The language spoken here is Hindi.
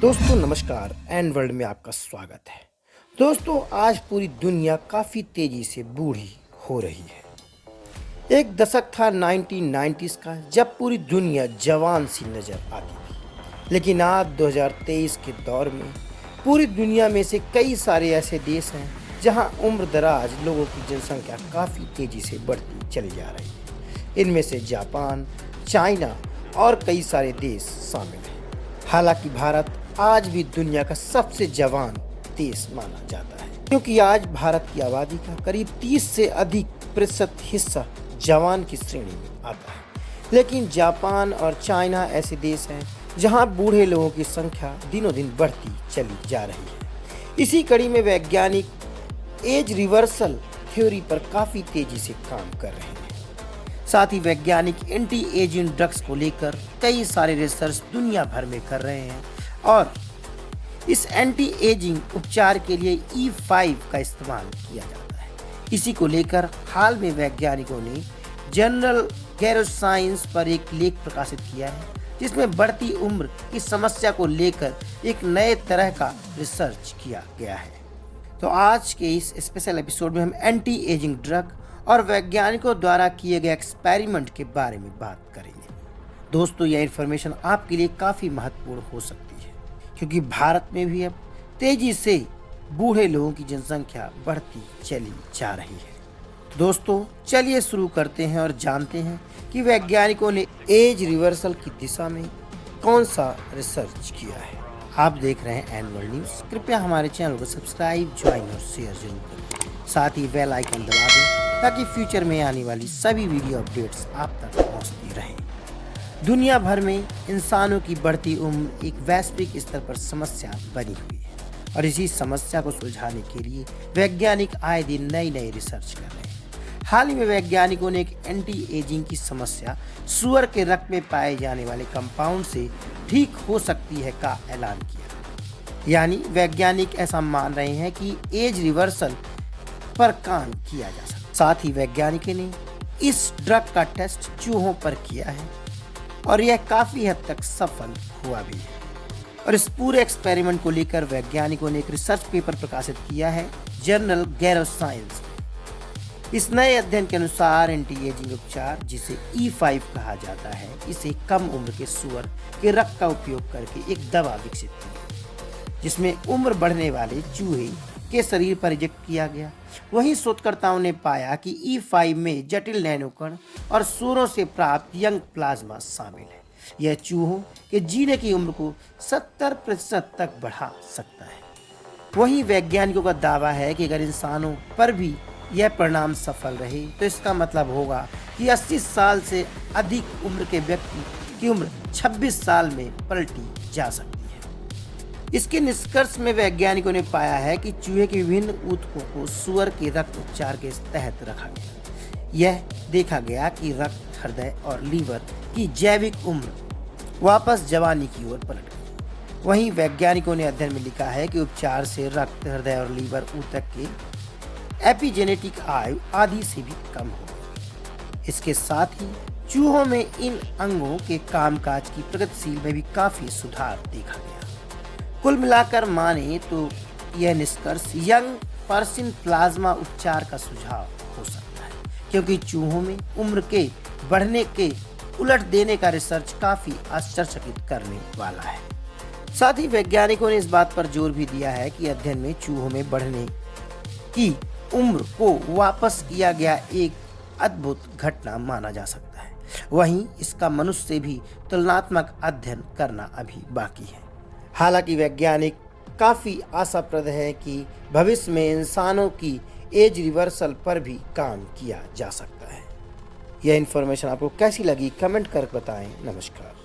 दोस्तों नमस्कार एंड वर्ल्ड में आपका स्वागत है। दोस्तों आज पूरी दुनिया काफ़ी तेज़ी से बूढ़ी हो रही है। एक दशक था 1990s का जब पूरी दुनिया जवान सी नज़र आती थी, लेकिन आज 2023 के दौर में पूरी दुनिया में से कई सारे ऐसे देश हैं जहां उम्र दराज लोगों की जनसंख्या काफ़ी तेज़ी से बढ़ती चली जा रही है। इनमें से जापान, चाइना और कई सारे देश शामिल हैं। हालांकि भारत आज भी दुनिया का सबसे जवान देश माना जाता है, क्योंकि आज भारत की आबादी का करीब 30 से अधिक प्रतिशत हिस्सा जवान की श्रेणी में आता है। लेकिन जापान और चाइना ऐसे देश हैं जहां बूढ़े लोगों की संख्या दिनों दिन बढ़ती चली जा रही है। इसी कड़ी में वैज्ञानिक एज रिवर्सल थ्योरी पर काफ़ी तेजी से काम कर रहे हैं। साथ ही वैज्ञानिक एंटी एजिंग ड्रग्स को लेकर कई सारे रिसर्च दुनिया भर में कर रहे हैं और इस एंटी एजिंग उपचार के लिए E5 का इस्तेमाल किया जाता है। इसी को लेकर हाल में वैज्ञानिकों ने जर्नल गेरोसाइंस पर एक लेख प्रकाशित किया है, जिसमें बढ़ती उम्र की समस्या को लेकर एक नए तरह का रिसर्च किया गया है। तो आज के इस स्पेशल एपिसोड में हम एंटी एजिंग ड्रग और वैज्ञानिकों द्वारा किए गए एक्सपेरिमेंट के बारे में बात करेंगे। दोस्तों यह इन्फॉर्मेशन आपके लिए काफ़ी महत्वपूर्ण हो सकती है, क्योंकि भारत में भी अब तेजी से बूढ़े लोगों की जनसंख्या बढ़ती चली जा रही है। दोस्तों चलिए शुरू करते हैं और जानते हैं कि वैज्ञानिकों ने एज रिवर्सल की दिशा में कौन सा रिसर्च किया है। आप देख रहे हैं एन वर्ल्ड न्यूज़। कृपया हमारे चैनल को सब्सक्राइब, ज्वाइन और शेयर जरूर करें। साथ ही बेल आइकन दबा दें ताकि फ्यूचर में आने वाली सभी वीडियो अपडेट्स आप तक पहुंचती रहें। दुनिया भर में इंसानों की बढ़ती उम्र एक वैश्विक स्तर पर समस्या बनी हुई है और इसी समस्या को सुलझाने के लिए वैज्ञानिक आए दिन नई रिसर्च कर रहे हैं। हाल ही में वैज्ञानिकों ने एक एंटी एजिंग की समस्या सुअर के रक्त में पाए जाने वाले कंपाउंड से ठीक हो सकती है का ऐलान किया। यानी वैज्ञानिक ऐसा मान रहे हैं कि एज रिवर्सल पर काम किया जा सकता है। साथ ही वैज्ञानिकों ने इस ड्रग का टेस्ट चूहों पर किया है और यह काफ़ी हद तक सफल हुआ भी है। और इस पूरे एक्सपेरिमेंट को लेकर वैज्ञानिकों ने एक रिसर्च पेपर प्रकाशित किया है जर्नल गेरोसाइंस में। इस नए अध्ययन के अनुसार एंटी एजिंग उपचार, जिसे E5 कहा जाता है, इसे कम उम्र के सुअर के रक्त का उपयोग करके एक दवा विकसित की है, जिसमें उम्र बढ़ने वाले चूहे के शरीर पर इंजेक्ट किया गया। वहीं शोधकर्ताओं ने पाया कि E5 में जटिल नैनोकण और सूरों से प्राप्त यंग प्लाज्मा शामिल है। यह चूहों के जीने की उम्र को 70% तक बढ़ा सकता है। वहीं वैज्ञानिकों का दावा है कि अगर इंसानों पर भी यह परिणाम सफल रहे तो इसका मतलब होगा कि 80 साल से अधिक उम्र के व्यक्ति की उम्र 26 साल में पलटी जा सकती है। इसके निष्कर्ष में वैज्ञानिकों ने पाया है कि चूहे के विभिन्न ऊतकों को सुअर के रक्त उपचार के तहत रखा गया। यह देखा गया कि रक्त, हृदय और लीवर की जैविक उम्र वापस जवानी की ओर पलट गई। वहीं वैज्ञानिकों ने अध्ययन में लिखा है कि उपचार से रक्त, हृदय और लीवर ऊतक के एपिजेनेटिक आयु आदि से भी कम हो गई। इसके साथ ही चूहों में इन अंगों के कामकाज की प्रगतिशील में भी काफी सुधार देखा गया। कुल मिलाकर माने तो यह निष्कर्ष यंग पर्सन प्लाज्मा उपचार का सुझाव हो सकता है, क्योंकि चूहों में उम्र के बढ़ने के उलट देने का रिसर्च काफी आश्चर्यचकित करने वाला है। साथ ही वैज्ञानिकों ने इस बात पर जोर भी दिया है कि अध्ययन में चूहों में बढ़ने की उम्र को वापस किया गया एक अद्भुत घटना माना जा सकता है। वहीं इसका मनुष्य से भी तुलनात्मक अध्ययन करना अभी बाकी है। हालांकि वैज्ञानिक काफ़ी आशाप्रद है कि भविष्य में इंसानों की एज रिवर्सल पर भी काम किया जा सकता है। यह इन्फॉर्मेशन आपको कैसी लगी कमेंट कर बताएं। नमस्कार।